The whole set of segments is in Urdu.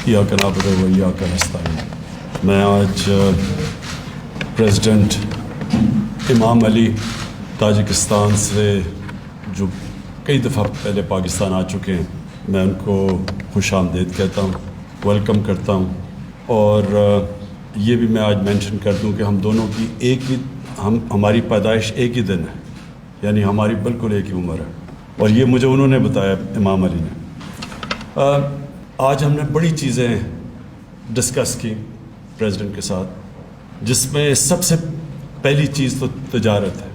ایاک نعبد و ایاک نستعین. میں آج پریزیڈنٹ امام علی تاجکستان سے جو کئی دفعہ پہلے پاکستان آ چکے ہیں، میں ان کو خوش آمدید کہتا ہوں، ویلکم کرتا ہوں. اور یہ بھی میں آج مینشن کر دوں کہ ہم دونوں کی ایک ہی ہماری پیدائش ایک ہی دن ہے، یعنی ہماری بالکل ایک ہی عمر ہے، اور یہ مجھے انہوں نے بتایا، امام علی نے. آج ہم نے بڑی چیزیں ڈسکس کی پریزیڈنٹ کے ساتھ، جس میں سب سے پہلی چیز تو تجارت ہے.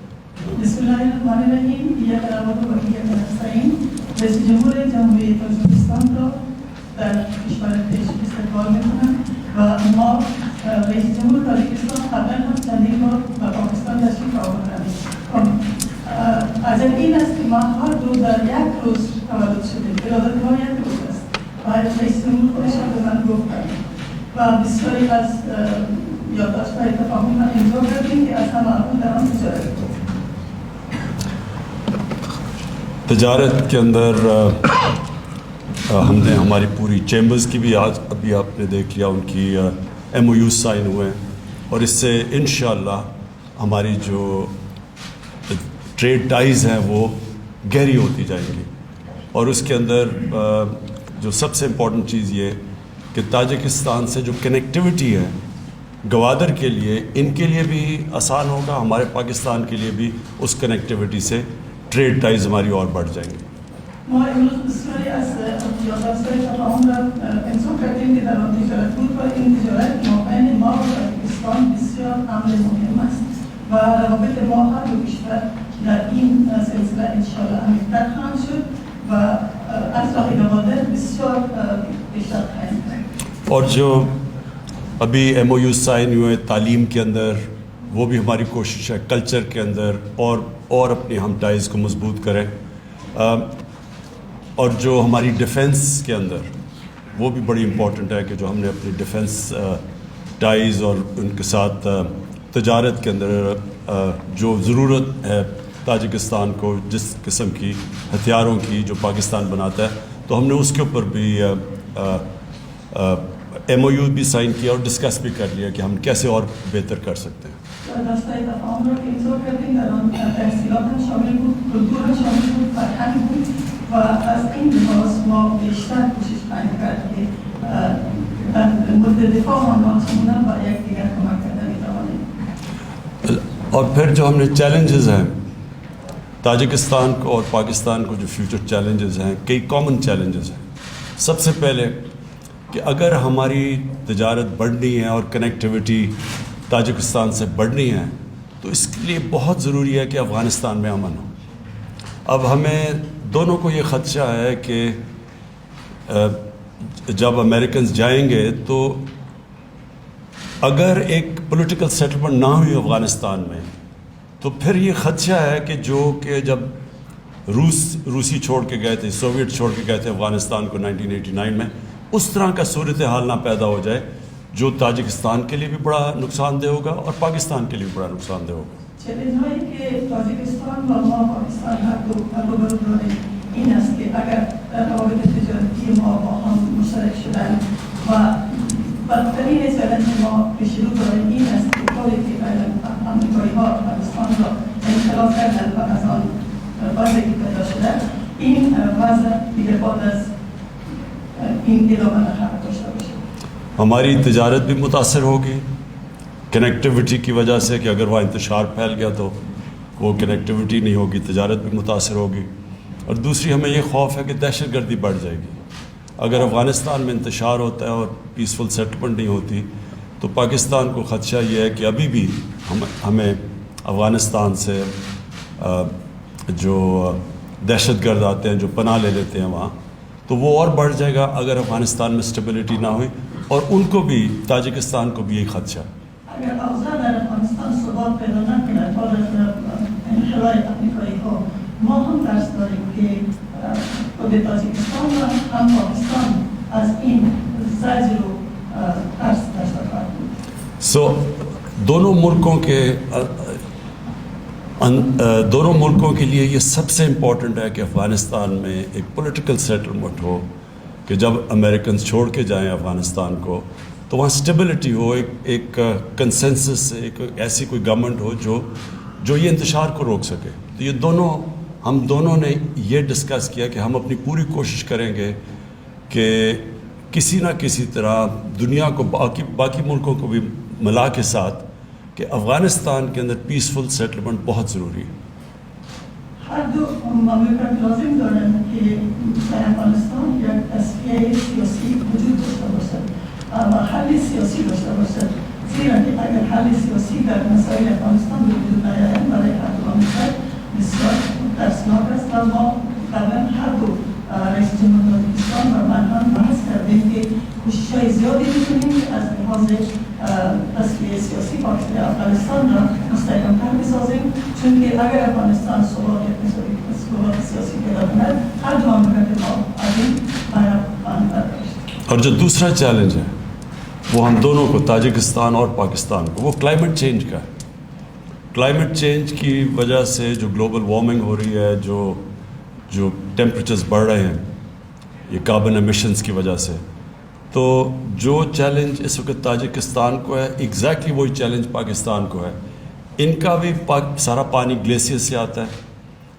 بسم اللہ الرحمن الرحیم. ایاک نعبد و ایاک نستعین. رئیس جمهور جمهوری تاجیکستان را در کشور خویش استقبال می‌کنم و ما رئیس جمهور تاجیکستان قبلا هم چندین بار به پاکستان تشریف آوردند. عجب این است که ما هر دو در یک روز تولد شدیم، ولادت ما یک روز است و رئیس جمهور خودش هم به من گفتند و بسیاری از یادداشت‌های تفاهم را امضا کردیم که از همه اول در آن تجارت بود. تجارت کے اندر ہم نے ہماری پوری چیمبرز کی بھی آج ابھی آپ نے دیکھ لیا، ان کی ایم او یوز سائن ہوئے ہیں، اور اس سے انشاءاللہ ہماری جو ٹریڈ ٹائز ہیں وہ گہری ہوتی جائیں گی. اور اس کے اندر جو سب سے امپورٹنٹ چیز یہ کہ تاجکستان سے جو کنیکٹیوٹی ہے گوادر کے لیے، ان کے لیے بھی آسان ہوگا، ہمارے پاکستان کے لیے بھی اس کنیکٹیوٹی سے ٹریڈ ٹائز ہماری اور بڑھ جائیں گے. ما امروز بسیاری از یادداشت‌های تفاهم را امضا کردیم که در آن تجارت بود و این تجارت مابین ما و تاجیکستان بسیار امر مهم است و روابط ما هر دو کشور در این سلسله انشاءالله عمیق‌تر خواهند شد و از راه گوادر بسیار بیشتر خواهیم کرد. اور جو ابھی ایم او یو سائن ہوئے تعلیم کے اندر، وہ بھی ہماری کوشش ہے کلچر کے اندر اور اپنی ہم ٹائز کو مضبوط کریں. اور جو ہماری ڈیفنس کے اندر، وہ بھی بڑی امپورٹنٹ ہے کہ جو ہم نے اپنی ڈیفنس ٹائز اور ان کے ساتھ تجارت کے اندر جو ضرورت ہے تاجکستان کو جس قسم کی ہتھیاروں کی جو پاکستان بناتا ہے، تو ہم نے اس کے اوپر بھی ایم او یو بھی سائن کیا اور ڈسکس بھی کر لیا کہ ہم کیسے اور بہتر کر سکتے ہیں. دستای تفاهم را امضا کردیم، در آن تحصیلات هم شامل بود، کلتور هم شامل بود، فرهنگ بود و از این لحاظ ما بیشتر کوشش خواهیم کرد که در مورد دفاع آن ناسمونن و یکدیگر کمک کردن می‌توانیم. اور پھر جو ہم نے چیلنجز ہیں تاجکستان کو اور پاکستان کو، جو فیوچر چیلنجز ہیں، کئی کامن چیلنجز ہیں. سب سے پہلے کہ اگر ہماری تجارت بڑھنی ہے اور کنیکٹیوٹی تاجکستان سے بڑھنی ہے، تو اس کے لیے بہت ضروری ہے کہ افغانستان میں امن ہو. اب ہمیں دونوں کو یہ خدشہ ہے کہ جب امریکنز جائیں گے تو اگر ایک پولیٹیکل سیٹلمنٹ نہ ہوئی افغانستان میں، تو پھر یہ خدشہ ہے کہ جب روسی چھوڑ کے گئے تھے، سوویٹ چھوڑ کے گئے تھے افغانستان کو 1989 میں، اس طرح کا صورتحال نہ پیدا ہو جائے جو تاجکستان کے لیے بھی بڑا نقصان دہ ہوگا اور پاکستان کے لیے بھی بڑا نقصان دہ ہوگا. چیلنج‌هایی که تاجیکستان و ما پاکستان هر دو روبرو داریم این است که اگر در روابط تجارتی ما با هم مشترک شدن و بدترین چالش ما پیش رو داریم این است که طوری که آمریکایی‌ها پاکستان را انحراف کردند و از آن وضعی که پیدا شده، این وضع دیگر بعد از این ادامه نخواهد داشته باشه. ہماری تجارت بھی متاثر ہوگی کنیکٹیوٹی کی وجہ سے، کہ اگر وہاں انتشار پھیل گیا تو وہ کنیکٹیوٹی نہیں ہوگی، تجارت بھی متاثر ہوگی. اور دوسری ہمیں یہ خوف ہے کہ دہشت گردی بڑھ جائے گی. اگر افغانستان میں انتشار ہوتا ہے اور پیسفل سیٹلمنٹ نہیں ہوتی، تو پاکستان کو خدشہ یہ ہے کہ ابھی بھی ہمیں افغانستان سے جو دہشت گرد آتے ہیں، جو پناہ لے لیتے ہیں وہاں، تو وہ اور بڑھ جائے گا اگر افغانستان میں اسٹیبلٹی نہ ہوئی. اور ان کو بھی، تاجکستان کو بھی یہی خدشہ ہے. اگر اوضاع در افغانستان ثبات پیدا نکند بعد از انخلاء آمریکایی‌ها، ما هم ترس داریم که خود تاجیکستان و هم پاکستان از این زجر و ترس داشته خواهد بود. دونوں ملکوں کے لیے یہ سب سے امپورٹنٹ ہے کہ افغانستان میں ایک پولیٹیکل سیٹلمنٹ ہو، کہ کہ جب امریکنز چھوڑ کے جائیں افغانستان کو تو وہاں اسٹیبلٹی ہو, ایک کنسنسس, ایک ایسی کوئی گورنمنٹ ہو جو یہ انتشار کو روک سکے. تو یہ ہم دونوں نے یہ ڈسکس کیا کہ ہم اپنی پوری کوشش کریں گے کہ کسی نہ کسی طرح دنیا کو باقی ملکوں کو بھی ملا کے ساتھ کہ افغانستان کے اندر پیسفل سیٹلمنٹ بہت ضروری ہے. هر دو مملکت لازم دارند که در افغانستان یک تصفیه سیاسی وجود داشته باشد و حل سیاسی داشته باشد، زیرا که اگر حل سیاسی در مسائل افغانستان به وجود نیاید برای هر دو مملکت بسیار ترسناک است. و ما قبلا هر دو رئیس جمهور تاجیکستان و من هم بحث کردیم که کوشش‌های زیادی می‌کنیم که از لحاظ تصفیه سیاسی افغانستان را مستحکم‌تر بسازیم، چون که اگر افغانستان ثبات اقتصادی ثبات سیاسی پیدا کند هر دو مملکت ما از این بهره داشت. اور جو دوسرا چیلنج ہے وہ ہم دونوں کو, تاجکستان اور پاکستان کو, وہ کلائمیٹ چینج کا ہے. کلائمیٹ چینج کی وجہ سے جو گلوبل وارمنگ ہو رہی ہے, جو ٹیمپریچرز بڑھ رہے ہیں یہ کاربن ایمیشنز کی وجہ سے, تو جو چیلنج اس وقت تاجکستان کو ہے ایگزیکٹلی وہی چیلنج پاکستان کو ہے. ان کا بھی سارا پانی گلیشیئر سے آتا ہے,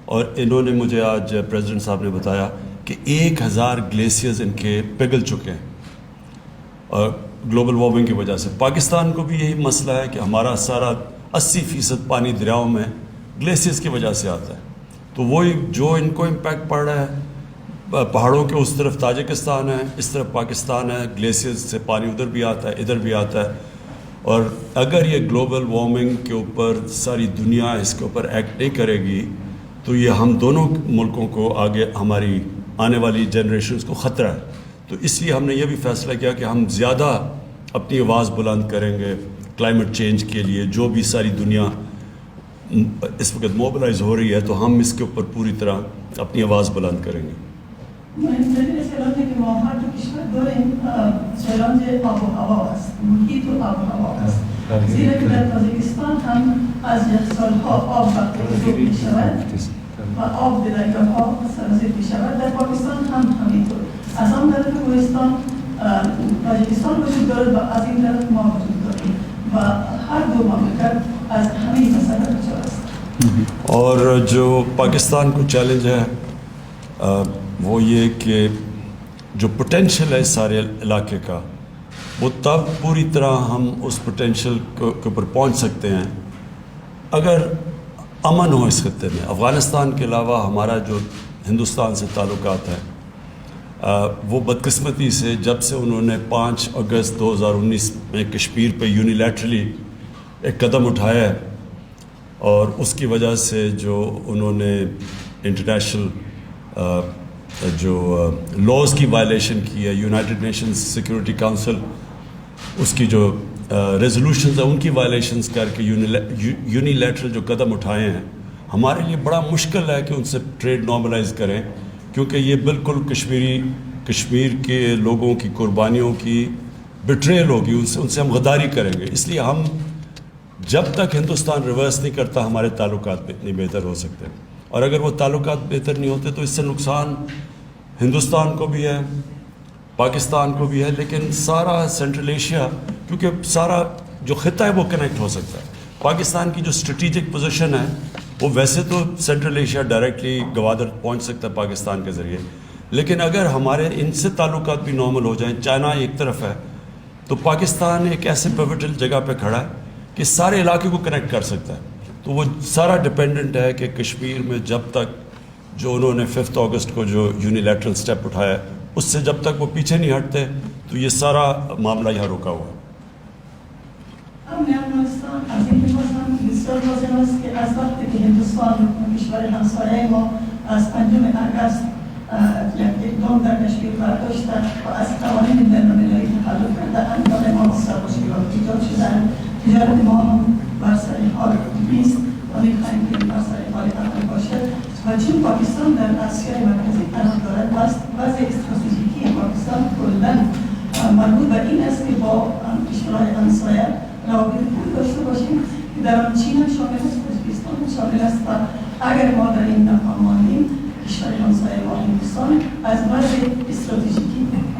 اور انہوں نے مجھے آج پریزیڈنٹ صاحب نے بتایا کہ 1000 گلیشیئرز ان کے پگھل چکے ہیں اور گلوبل وارمنگ کی وجہ سے. پاکستان کو بھی یہی مسئلہ ہے کہ ہمارا سارا 80% پانی دریاؤں میں گلیشیئرز کی وجہ سے آتا ہے. تو وہی جو ان کو امپیکٹ پڑ رہا ہے, پہاڑوں کے اس طرف تاجکستان ہے, اس طرف پاکستان ہے, گلیشیئرز سے پانی ادھر بھی آتا ہے ادھر بھی آتا ہے. اور اگر یہ گلوبل وارمنگ کے اوپر ساری دنیا اس کے اوپر ایکٹ نہیں کرے گی تو یہ ہم دونوں ملکوں کو آگے ہماری آنے والی جنریشنز کو خطرہ ہے. تو اس لیے ہم نے یہ بھی فیصلہ کیا کہ ہم زیادہ اپنی آواز بلند کریں گے کلائمیٹ چینج کے لیے. جو بھی ساری دنیا اس وقت موبلائز ہو رہی ہے تو ہم اس کے اوپر پوری طرح اپنی آواز بلند کریں گے. مهمترین چالنجی که ما هر دو کشور داریم چالنج آب و هوا است، محیط و آب و هوا است. زیرا که در تاجیکستان هم از سالها آب وقتی بزرگ می شود و آب به دریاها سرازیر می شود، در پاکستان هم همینطور. از آن طرف کوهستان تاجیکستان وجود دارد و از این طرف ما وجود داریم و هر دو مملکت از همین مسئله دچار است. اور جو پاکستان کو چیلنج ہے وہ یہ کہ جو پوٹینشیل ہے اس سارے علاقے کا, وہ تب پوری طرح ہم اس پوٹینشیل کے اوپر پہنچ سکتے ہیں اگر امن ہو اس خطے میں. افغانستان کے علاوہ ہمارا جو ہندوستان سے تعلقات ہیں وہ بدقسمتی سے جب سے انہوں نے 5 اگست 2019 میں کشمیر پہ یونیلیٹرلی ایک قدم اٹھایا ہے, اور اس کی وجہ سے جو انہوں نے انٹرنیشنل جو لاز کی وائلیشن کی ہے, یونائٹڈ نیشنز سیکورٹی کونسل اس کی جو ریزولوشنز ہیں ان کی وائلیشنز کر کے یونیلیٹرل جو قدم اٹھائے ہیں, ہمارے لیے بڑا مشکل ہے کہ ان سے ٹریڈ نارملائز کریں, کیونکہ یہ بالکل کشمیر کے لوگوں کی قربانیوں کی بٹریل ہوگی, ان سے ہم غداری کریں گے. اس لیے ہم جب تک ہندوستان ریورس نہیں کرتا ہمارے تعلقات نہیں بہتر ہو سکتے, اور اگر وہ تعلقات بہتر نہیں ہوتے تو اس سے نقصان ہندوستان کو بھی ہے, پاکستان کو بھی ہے, لیکن سارا سینٹرل ایشیا, کیونکہ سارا جو خطہ ہے وہ کنیکٹ ہو سکتا ہے. پاکستان کی جو اسٹریٹجک پوزیشن ہے وہ ویسے تو سینٹرل ایشیا ڈائریکٹلی گوادر پہنچ سکتا ہے پاکستان کے ذریعے, لیکن اگر ہمارے ان سے تعلقات بھی نارمل ہو جائیں, چائنا ایک طرف ہے, تو پاکستان ایک ایسے پیوٹل جگہ پہ کھڑا ہے کہ سارے علاقے کو کنیکٹ کر سکتا ہے. تو وہ سارا ڈپینڈنٹ ہے کہ کشمیر میں جب تک جو انہوں نے 5 اگست کو جو یونیلیٹرل سٹیپ اٹھایا اس سے جب تک وہ پیچھے نہیں ہٹتے تو یہ سارا معاملہ یہاں رکا ہوا ہے. افغانستان از این می‌خواستم بسیار لازم است که از وقتی که هندوستان کشور همسایه ما از 5 اگست یک اقدام در کشمیر برداشته و از قوانین بین‌المللی تخلف کرده‌اند و ما بسیار مشکلات ایجاد شده‌اند. تجارت ما هم بر سر حال نیست و می‌خواهیم که بر سر حال امن باشد و چون پاکستان در آسیای مرکزی قرار دارد وضع استراتژیکی پاکستان کلاً مربوط به این است که با کشورهای همسایه روابط خوب داشته باشیم که در آن چین شامل است، تاجیکستان شامل است و اگر ما در این ناکام مانیم کشور همسایه ما هندوستان از وضع استراتژیکی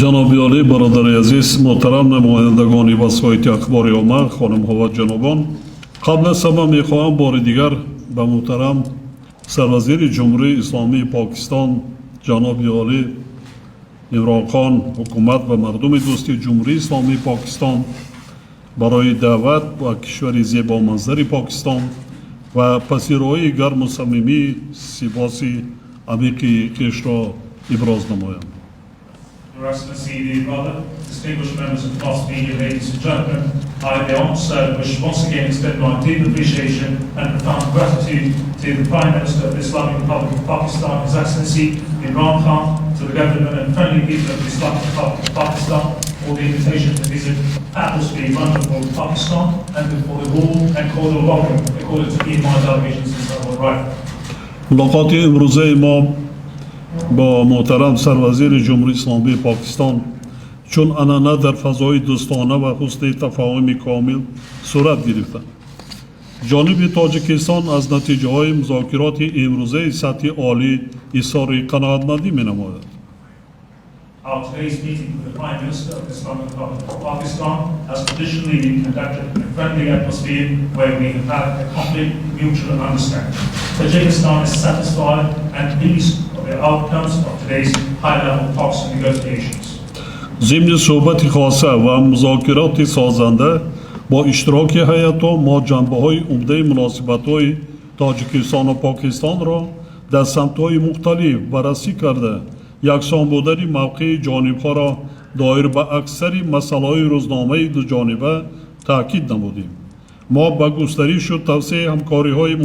ҷаноби олӣ, бародари азиз, муҳтарам намояндагони васоити ахбори омма, хонумҳо ва ҷанобон, қабл аз ҳама мехоҳам бори дигар ба муҳтарам Сарвазири ҷумҳурии Исломии Покистон ҷаноби олӣ Имрон хон, ҳукумат ва мардуми дӯсти ҷумҳурии Исломии Покистон барои даъват ба кишвари зебоманзари Покистон ва пазироии гарму самимии сипоси амиқи хешро иброз намоям. Your Excellency, the rather distinguished members of the mass media, ladies and gentlemen, I, the officer, wish once again to extend my deep appreciation and profound gratitude to the Prime Minister of the Islamic Republic of Pakistan, His Excellency Imran Khan, to the government and friendly people of the Islamic Republic of Pakistan for the invitation to visit atmosphere wonderful Pakistan and for the warm and cordial welcome according to me and my delegations in Islamabad. ملاقات امروزه ما با محترم سروزیر جمهوری اسلامی پاکستان چون انانه در فضای دوستانه و حسن تفاهم کامل صورت گرفت. جانب تاجیکستان از نتیجه های مذاکرات امروزه سطح عالی اظهار قناعتمندی می‌نماید. Our today's meeting with the Prime Minister of the Islamic Republic of Pakistan has traditionally been conducted in a friendly atmosphere where we have had a complete mutual understanding. Tajikistan is satisfied and pleased with the outcomes of today's high-level talks and negotiations. ضمن صحبت خاصه و مذاکرات سازنده با اشتراک هیئت‌ها ما جنبه‌های عمده مناسبت‌های تاجیکستان و پاکستان را در سمت‌های مختلف بررسی کرده یکسان بودن موقع جانب‌ها را دایر به اکثر مسائل روزنامه دو جانبه تاکید نمودیم. ما با گسترش و توسعه همکاری‌های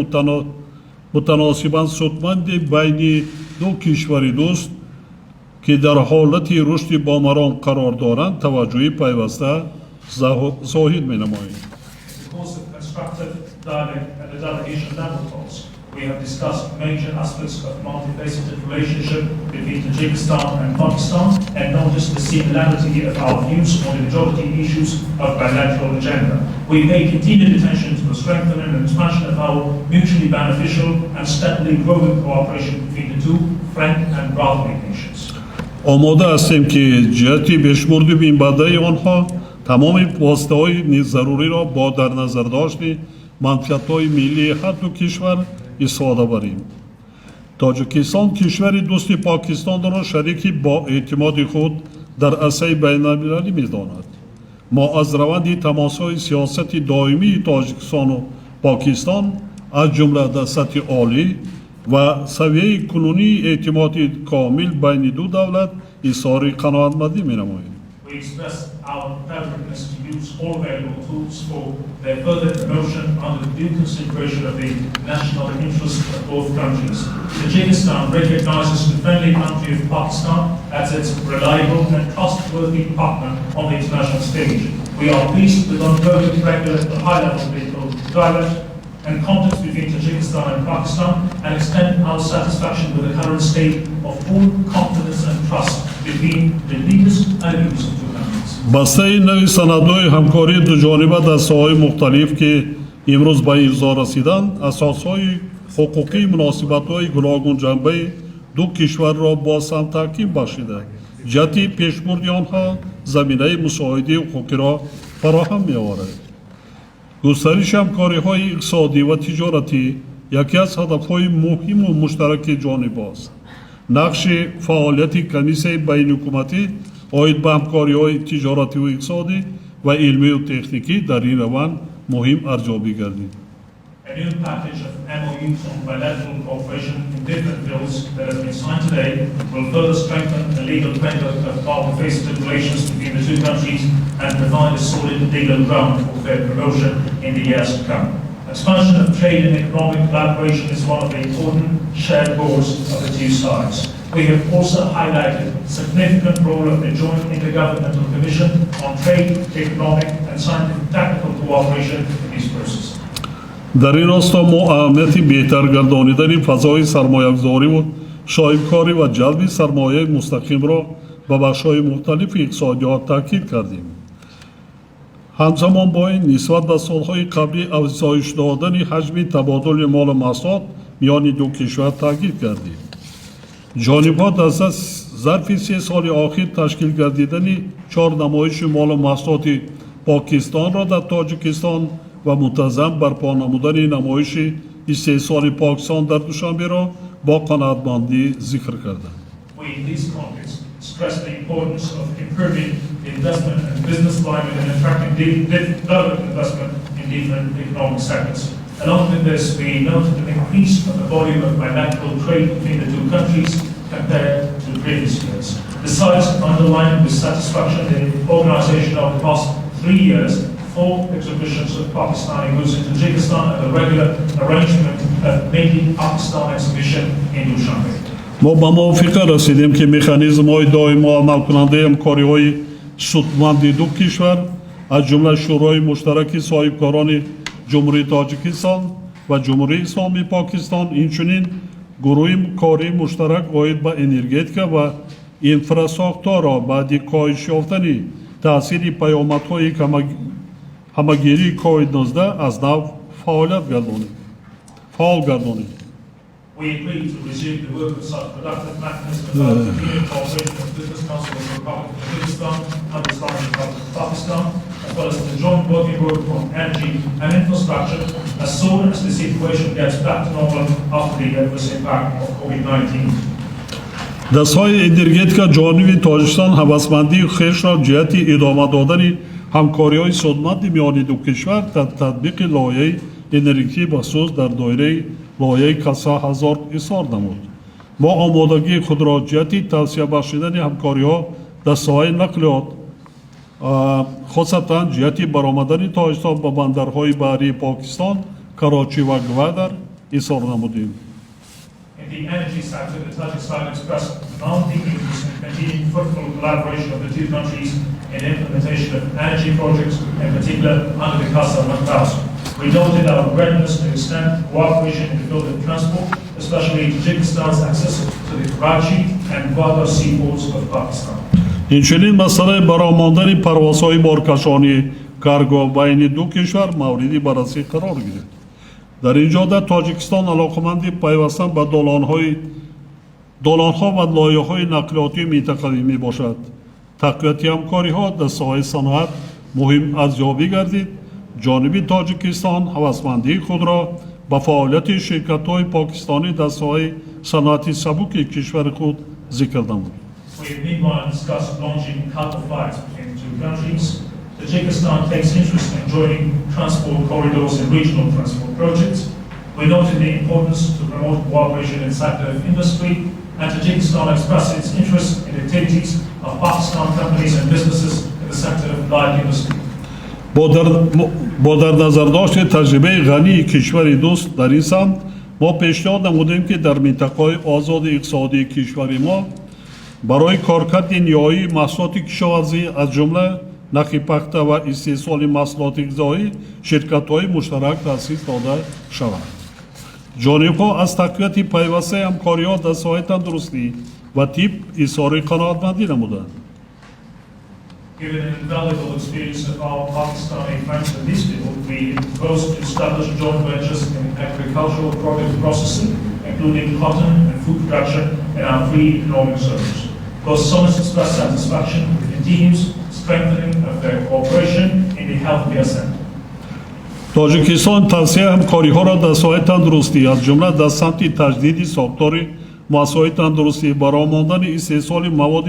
متناسباً سودمند بین دو کشور دوست که در حالت رشد بامران قرار دارند توجهی پیوسته ظاهر می‌نماییم. We have discussed major aspects of multifaceted relationship between Tajikistan and Pakistan and noticed the similarity of our views on the majority issues of bilateral agenda. We pay continued attention to the strengthening and expansion of our mutually beneficial and steadily growing cooperation between the two friend and brotherly nations. آماده هستیم که جهتی بشمردی بین بعده آنها تمام واسطه‌های ضروری را با در نظر داشت منفعت‌های ملی هر دو کشور استفاده بریم. تاجیکستان کشور دوست پاکستان را شریکی با اعتماد خود در عرصه بین‌المللی می‌داند. ما از روند تماس‌های سیاست دائمی تاجیکستان و پاکستان از جمله در سطح عالی و سویه کنونی اعتماد کامل بین دو دولت اظهار قناعتمندی می‌نماییم. We express our preparedness to use all available tools for their further promotion under the due consideration of the national interests of both countries. Tajikistan recognizes the friendly country of Pakistan as its reliable and trustworthy partner on the international stage. We are pleased with ongoing regular and high-level political dialogue and contacts between Tajikistan and Pakistan and extend our satisfaction with the current state of full confidence and trust between the leaders and leaders of two countries. بسته نوی سندهای همکاری دو جانبه در ساحه‌های مختلف که امروز به امضا رسیدند اساسهای حقوقی مناسبت‌های گوناگون جنبه دو کشور را با هم تحکیم بخشیده جهت پیشبرد آنها زمینه مساعده حقوقی را فراهم می‌آورد. گسترش همکاری‌های اقتصادی و تجارتی یکی از هدف‌های مهم و مشترک جانب است. نقش فعالیت کمیسیون بین‌الحکومتی آید به همکاری‌های تجارتی و اقتصادی و علمی و تکنیکی در این روند مهم ارزیابی گردید. A new package of MOUs on bilateral cooperation in different fields that has been signed today will further strengthen the legal framework of multifaceted relations between the two countries and provide a solid legal ground for their promotion in the years to come. Expansion of trade and economic collaboration is one of the important shared goals of the two sides. We have also highlighted the significant role of the joint intergovernmental commission on trade, economic and scientific technical cooperation in this process. در این راستا ما اهمیت بهتر گردانیدن فضای سرمایه‌گذاری و شایع‌کاری و جلب سرمایه مستقیم را به بخش‌های مختلف اقتصادیات تاکید کردیم. ҳамзамон бо ин нисбат ба солҳои қаблӣ афзоиш додани ҳаҷми табодули молу маҳсулот миёни ду кишвар таъкид гардид. ҷонибҳо дар зарфи 3 соли охир ташкил гардидани 4 намоиши молу маҳсулоти покистонро дар тоҷикистон ва мунтазам барпо намудани намоиши истеҳсоли Покистон дар Душанберо бо қаноатмандӣ зикр карданд. Stress the importance of improving the investment and business climate and attracting development investment in different economic sectors. Along with this, we noted an increase of the volume of bilateral trade between the two countries compared to previous years. Besides, underlined with satisfaction the organization of the past 3 years, 4 exhibitions of Pakistani goods in Tajikistan and the regular arrangement of Made in Pakistan exhibition in Dushanbe. ما با موافقه رسیدیم که مکانیزم‌های دائم و عملکننده همکاری‌های سودمند دو کشور از جمله شورای مشترک صاحبکاران جمهوری تاجیکستان و جمهوری اسلامی پاکستان اینچنین گروه کاری مشترک عاید به انرژتیکا و اینفراساختور را بعد کاهش یافتن تاثیر پیامدهای همگیری کووید 19 از نو فعال گردانید. We agreed to resume the work of such productive mechanisms of continued cooperation with Business Council of the Republic of Tajikistan and the Islamic Republic of Pakistan, as well as the joint working group on energy and infrastructure, as soon as the situation gets back to normal after the adverse impact of COVID-19. دستهای انرژتیکا جانبی Tajikistan هوسمندی خویش را جهت ادامه دادن همکاری‌های سودمند میان دو کشور در تطبیق لایحه انرژی بخصوص در دایره لایحه کسا هزار اظهار نمود. ما آمادگی خود را جهت توسعه بخشیدن همکاری‌ها در ساحه نقلیات خاصتا جهت برآمدن تاجیکستان به بندرهای بحری پاکستان کراچی و گوادر اظهار نمودیم. In the energy sector, the Tajikistan expressed mounting interest in continuing fruitful collaboration of the two countries in implementation of energy projects, in particular under the Casa 1000. We noted our readiness to extend cooperation in the field of transport, especially Tajikistan's access to the Karachi and Gwadar seaports of Pakistan. اینچنین مسئله برآمدن پروازهای بارکشانی کارگو بین دو کشور موردی بررسی قرار گرفت. در اینجا در تاجیکستان علاقمندی پیوستن به دالانها و لایحه‌های نقلیاتی منطقوی می باشد. تقویت همکاری‌ها در ساحه صنعت مهم ارزیابی گردید. جانب تاجیکستان هوسمندی خود را به فعالیت شرکت‌های پاکستانی در ساحه صنعتی سبک کشور خود ذکر نمود. We have meanwhile discussed launching cargo flights between the two countries. Tajikistan takes interest in joining transport corridors and regional transport projects. We noted the importance to promote cooperation in the sector of industry, and Tajikistan expressed its interest in activities of Pakistan companies and businesses in the sector of light industry. با در نظر داشت تجربه غنی کشور دوست در این سمت ما پیشنهاد نمودیم که در منطقه‌های آزاد اقتصادی کشور ما برای کارکرد نیایی محصولات کشاورزی از جمله نخی پخته و استحصال محصولات غذایی شرکت‌های مشترک تأسیس داده شود. جانب‌ها از تقویت پیوسته همکاری‌ها در ساحه تندرستی و طب اظهار قناعتمندی نمودند. Given an invaluable experience of our Pakistani friends in this field, we proposed to establish joint ventures in agricultural product processing, including cotton and food production in our free economic zones. Both summits expressed satisfaction with the continuous strengthening of their cooperation in the healthcare sector. Tajikistan توسعه همکاری‌ها را در ساحه تندرستی از جمله در سمت تجدید ساختار مؤسسه‌های تندرستی برآمدن استحصال مواد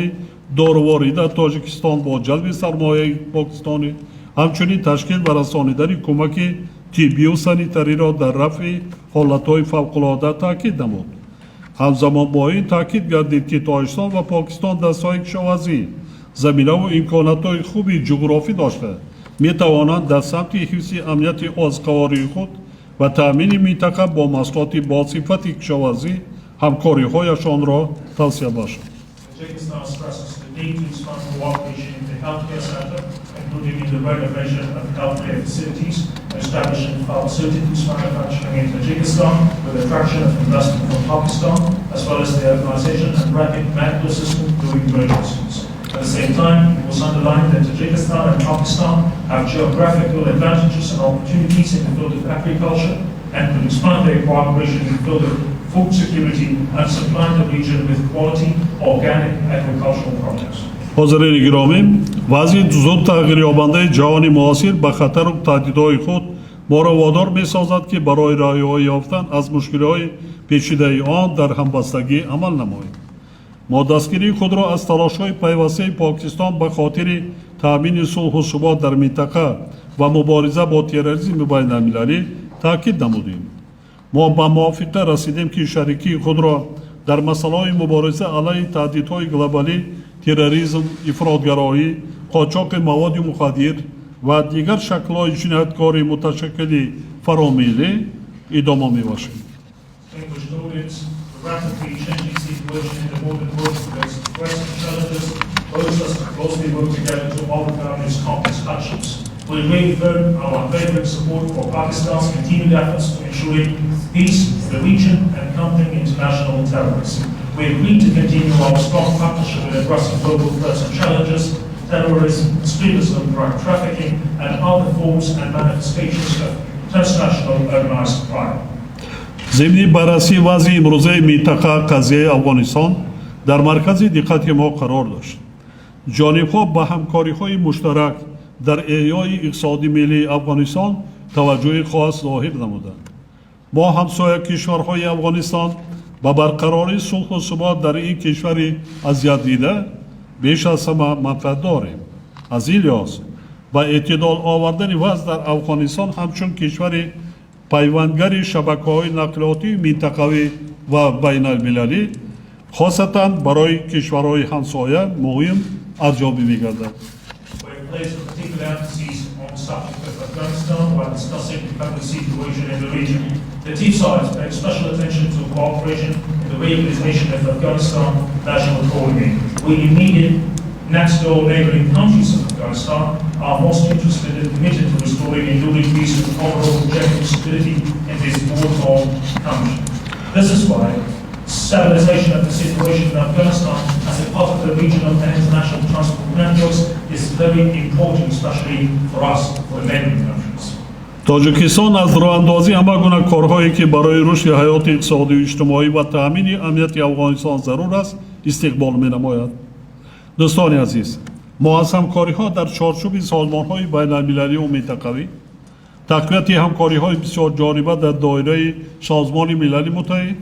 دارویی در تاجیکستان با جلب سرمایه پاکستانی همچنین تشکیل و رسانیدن کمک طبی و سانیتری را در رفع حالت‌های فوق‌العاده تاکید نمود. همزمان با این تاکید گردید که تاجیکستان و پاکستان در ساحه کشاورزی زمینه و امکانات‌های خوبی جغرافی داشته می‌توانند در سمت حفظ امنیت آزقواری خود و تأمین منطقه با محصولات باصفت کشاورزی همکاری‌هایشان را توسعه بخشند. Tajikistan stresses the need to expand cooperation in the healthcare sector, including in the renovation of healthcare facilities, establishing pharmaceuticals manufacturing in Tajikistan with attraction of investment from Pakistan, as well as the organization and rapid medical system during emergencies. At the same time, it was underlined that Tajikistan and Pakistan have geographical advantages and opportunities in the field of agriculture and could expand their cooperation in the field of food security and supply the region with quality organic agricultural products. حاضرین گرامی، وضع زود تغییر یابنده جهان معاصر به خطر و تهدیدهای خود ما را وادار می‌سازد که برای رهایی یافتن از مشکل‌های پیچیده آن در همبستگی عمل نماییم. ما دستگیری خود را از تلاش‌های پیوسته پاکستان به خاطر تامین صلح و ثبات در منطقه و مبارزه با تروریسم بین المللی تاکید نمودیم. ما به موافقه رسیدیم که شریکی خود را در مسائل مبارزه علیه تهدیدهای گلوبالی، تروریسم، افراطگرایی، قاچاق مواد مخدر و دیگر شکل‌های جنایتکاری متشکل فرامیلی ادامه می‌بخشیم. Rapidly changing situation in the modern world faces threats and challenges, urges us to closely work together to overcome its complex hardships. We reaffirm our unwavering support for Pakistan's continued efforts to ensuring peace in the region and countering international terrorism. We agree to continue our strong partnership in addressing global threats and challenges, terrorism, extremism, drug trafficking, and other forms and manifestations of transnational organized crime. ضمن بررسی وضع امروزه منطقه قضیه افغانستان در مرکز دقت ما قرار داشت. جانب‌ها به همکاری‌های مشترک در احیای اقتصادی ملی افغانستان توجه خاص ظاهر نمودند. ما همسایه کشورهای افغانستان با برقراری صلح و ثبات در این کشور اذیت دیده بیش از همه منفعت داریم. از این لحاظ با اعتدال آوردن وضع در افغانستان همچون کشور پیوندگر شبکه‌های نقلیاتی منطقوی و بین المللی خاصتاً برای کشورهای همسایه مهم ارزیابی می‌گردد. The two sides paid special attention to cooperation in the rehabilitation of Afghanistan national economy. We immediate next-door neighboring countries of Afghanistan are most interested and committed to restoring enduring peace and overall objective stability in this war-torn country. This is why stabilization of the situation in Afghanistan as a part of the regional and international transport networks is very important, especially for us, for the neighboring countries. Tajikistan از راه‌اندازی همه گونه کارهایی که برای رشد حیات اقتصادی و اجتماعی و تأمین امنیت افغانستان ضرور است استقبال می‌نماید. دوستان عزیز، ما از همکاری‌ها در چارچوب سازمان‌های بین‌المللی و منطقوی، تقویت همکاری‌های بسیار جانبه در دایره سازمان ملل متحد،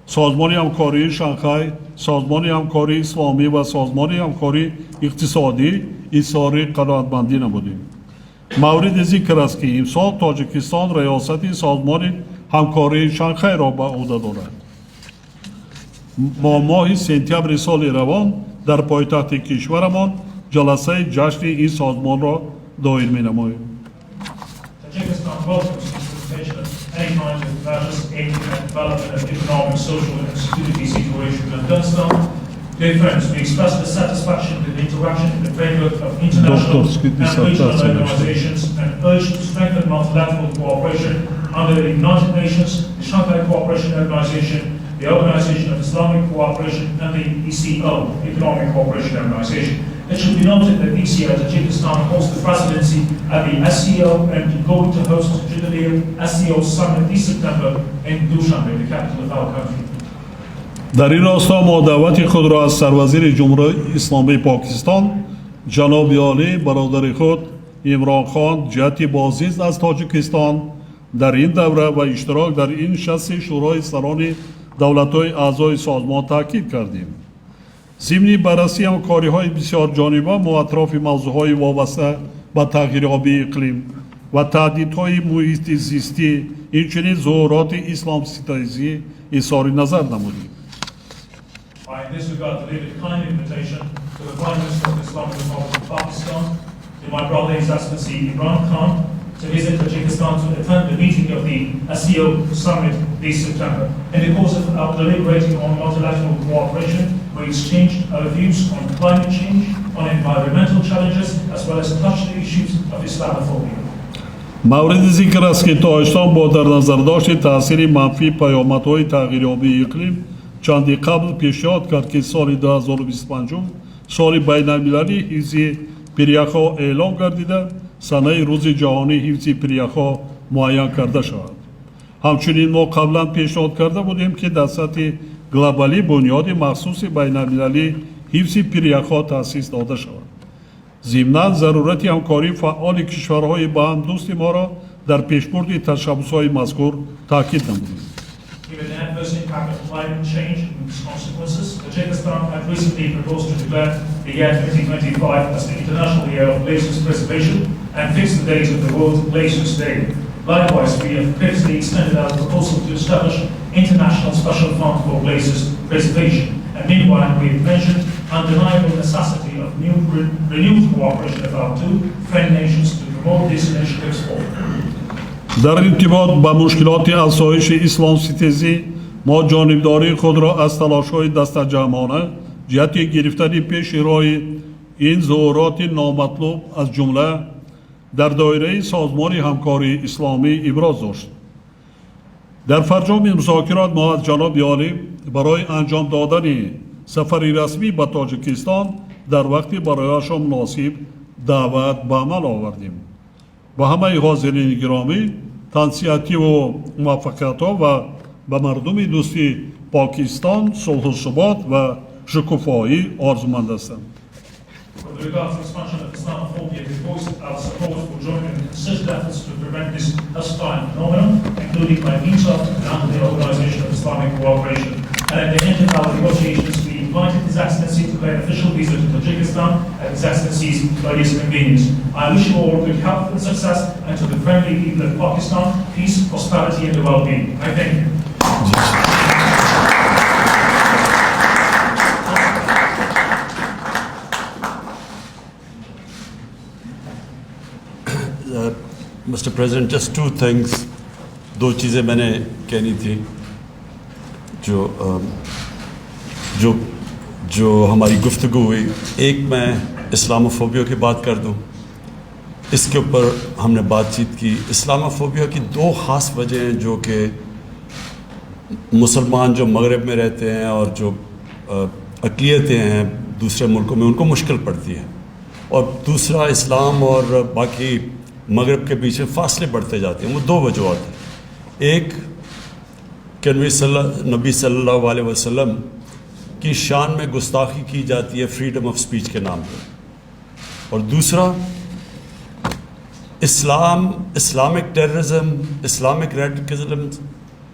سازمان همکاری شانگهای، سازمان همکاری اسلامی و سازمان همکاری اقتصادی اظهار قناعتمندی نمودیم. مورد ذکر است که امسال تاجیکستان ریاست سازمان همکاری شانگهای را به عهده دارد. ما ماه سپتامبر سال روان در پایتخت کشورمان جلسه جشن این سازمان را دایر می‌نماییم. Any kind of measures aimed at developing an economic, social and security situation in Afghanistan. Dear friends, we express the satisfaction with the interaction in the framework of international and regional organizations and urge to strengthen multilateral cooperation under the United Nations, the Shanghai Cooperation Organization, the Organization of Islamic Cooperation and the ECO, Economic Cooperation Organization. It should be noted that this year Tajikistan holds the presidency at the SCO and is going to host the SCO summit this September in Dushanbe, the capital of our country. در این راستا ما دعوت خود را از سروزیر جمهوری اسلامی پاکستان جناب عالی برادر خود عمران خان جهت بازدید از تاجیکستان در این دوره و اشتراک در این نشست شورای سران دولت‌های اعضای سازمان تاکید کردیم. ضمن بررسی همکاری‌های بسیار جانبه ما اطراف موضوع‌های وابسته به تغییرآبی اقلیم و تهدیدهای محیط زیستی اینچنین ظهورات اسلام ستیزی اظهار نظر نمودیم. I in this regard deliver a kind invitation to the Prime Minister of the Islamic Republic of Pakistan, to my brother His Excellency Imran Khan, to visit Tajikistan to attend the meeting of the SCO summit this September. In the course of our deliberating on multilateral cooperation, we exchanged our views on climate change, on environmental challenges, as well as touched the issues of Islamophobia. مورد ذکر است که تاجیکستان با در نظر داشت تأثیر منفی پیامدهای تغییرآبی اقلیم چندی قبل پیشنهاد کرد که سال 2025 سال بین المللی حفظ پریخ‌ها اعلام گردیده سنه روز جهانی حفظ پریخ‌ها معین کرده شود. همچنین ما قبلا پیشنهاد کرده بودیم که در سطح گلوبالی بنیاد مخصوص بین المللی حفظ پریخ‌ها تأسیس داده شود. ضمناً ضرورت همکاری فعال کشورهای با هم دوست ما را در پیشبرد تشبس‌های مذکور تاکید نمودیم. Given the adverse impact of climate change and its consequences, Tajikistan had recently proposed to declare the year 2025 as the International Year of Glaciers Preservation and fix the date of the World Glaciers Day. Likewise, we have previously extended our proposal to establish International Special Fund for Glaciers Preservation. And meanwhile, we have mentioned undeniable necessity of renewed cooperation of our two friend nations to promote these initiatives forward. در ارتباط با مشکلات افزایش اسلام ستیزی ما جانبداری خود را از تلاش‌های دستجمعانه جهت گرفتن پیش روی این ظهورات نامطلوب از جمله در دایره سازمان همکاری اسلامی ابراز داشت. در فرجام مذاکرات ما از جناب عالی برای انجام دادن سفری رسمی به تاجیکستان در وقتی برایشان مناسب دعوت به عمل آوردیم. با همه حاضرین گرامی تنصیحاتی و موفقیت ها و به مردم دوستی پاکستان صلح و ثبات و شکوفایی آرزومند هستم. With regards to the expansion of Islamophobia, we voiced our support for joining the concerted efforts to prevent this hostile phenomenon, including by means of and under the Organization of Islamic Cooperation. And at the end of our negotiations, we invited His Excellency to pay an official visit to Tajikistan at His Excellency's earliest convenience. I wish you all good health and success, and to the friendly people of Pakistan, peace, prosperity, and well-being. I thank you. Mr. President, just two things. دو چیزیں میں نے کہنی تھی جو ہماری گفتگو ہوئی. ایک میں اسلاموفوبیا کی بات کر دوں. اس کے اوپر ہم نے بات چیت کی. اسلاموفوبیا کی دو خاص وجہ ہیں جو کہ مسلمان جو مغرب میں رہتے ہیں اور جو اقلیتیں ہیں دوسرے ملکوں میں ان کو مشکل پڑتی ہے. اور دوسرا اسلام اور باقی مغرب کے بیچ میں فاصلے بڑھتے جاتے ہیں. وہ دو وجوہات ہیں. ایک کہ نبی صلی اللہ علیہ وسلم کی شان میں گستاخی کی جاتی ہے فریڈم آف سپیچ کے نام پہ. اور دوسرا اسلامک ٹیررزم، اسلامک ریڈیکلزم،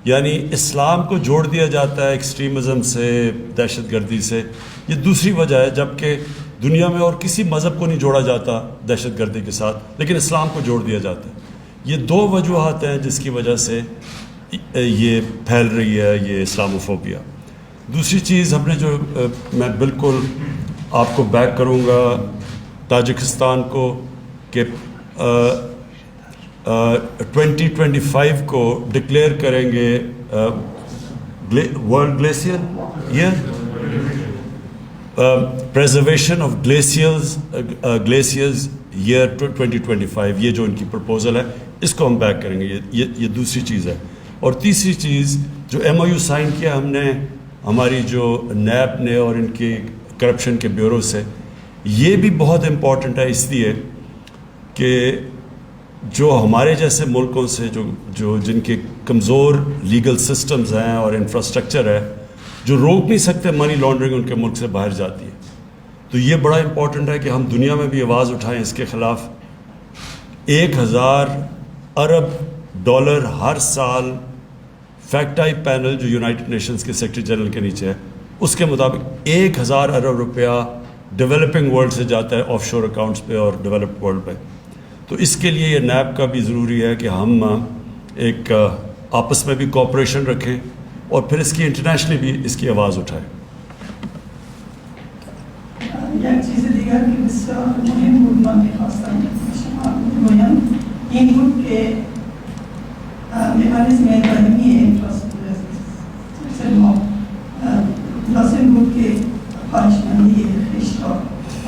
یعنی اسلام کو جوڑ دیا جاتا ہے ایکسٹریمزم سے، دہشت گردی سے. یہ دوسری وجہ ہے، جبکہ دنیا میں اور کسی مذہب کو نہیں جوڑا جاتا دہشت گردی کے ساتھ، لیکن اسلام کو جوڑ دیا جاتا ہے. یہ دو وجوہات ہیں جس کی وجہ سے یہ پھیل رہی ہے یہ اسلاموفوبیا. دوسری چیز ہم نے جو میں بالکل آپ کو بیک کروں گا تاجکستان کو کہ 2025 کو ڈکلیئر کریں گے world glacier year, preservation of glaciers year 2025. یہ جو ان کی پرپوزل ہے اس کو ہم بیک کریں گے. یہ دوسری چیز ہے. اور تیسری چیز جو MOU سائن کیا ہم نے ہماری جو نیب نے اور ان کی کرپشن کے بیورو سے، یہ بھی بہت امپورٹنٹ ہے اس لیے کہ جو ہمارے جیسے ملکوں سے جو جن کے کمزور لیگل سسٹمز ہیں اور انفراسٹرکچر ہے، جو روک نہیں سکتے منی لانڈرنگ ان کے ملک سے باہر جاتی ہے. تو یہ بڑا امپورٹنٹ ہے کہ ہم دنیا میں بھی آواز اٹھائیں اس کے خلاف. 1000 ارب ڈالر ہر سال فیکٹ آئی پینل جو یونائٹڈ نیشنز کے سیکرٹری جنرل کے نیچے ہے، اس کے مطابق 1000 ارب روپیہ ڈیولپنگ ورلڈ سے جاتا ہے آف شور اکاؤنٹس پہ اور ڈیولپڈ ورلڈ پہ. تو اس کے لیے یہ نیب کا بھی ضروری ہے کہ ہم ایک آپس میں بھی کوآپریشن رکھیں اور پھر اس کی انٹرنیشنلی بھی اس کی آواز اٹھائیں. یک چیز دیگر که بسیار مهم بود من میخواستم شما بگویم این بود که مکانیزم دائمی انفراستراکچر ما لازم بود که خواهشمندی خشت‌ها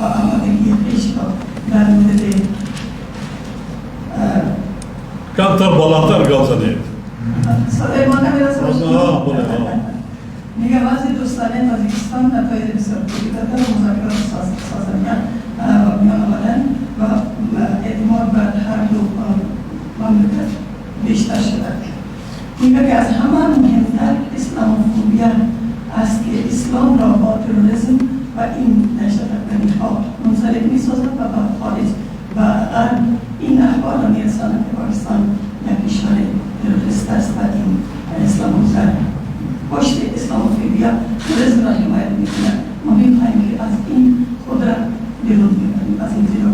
و آمادگی خشت‌ها در مورد کمتر بالاتر گازنید. صدای ما نمیرسه؟ میگه وضع دوستانه تاجیکستان نتایج بسیار خوبی داده و مذاکرات سازندگان و میان آمدن و اعتماد بر هر دو مملکت بیشتر شده. میگه که از همه مهمتر اسلاموفوبیا است که اسلام را با تروریسم و این نشدنی ها منسلک می سازد و به خارج و این اخبار را می رساند که پاکستان یک کشور تروریست است و این اسلاموفوبیا پشت اسلاموفوبیا تروریسم را حمایت می کند. ما می خواهیم که از این قدرت بیرون بیاوریم، از این زیرا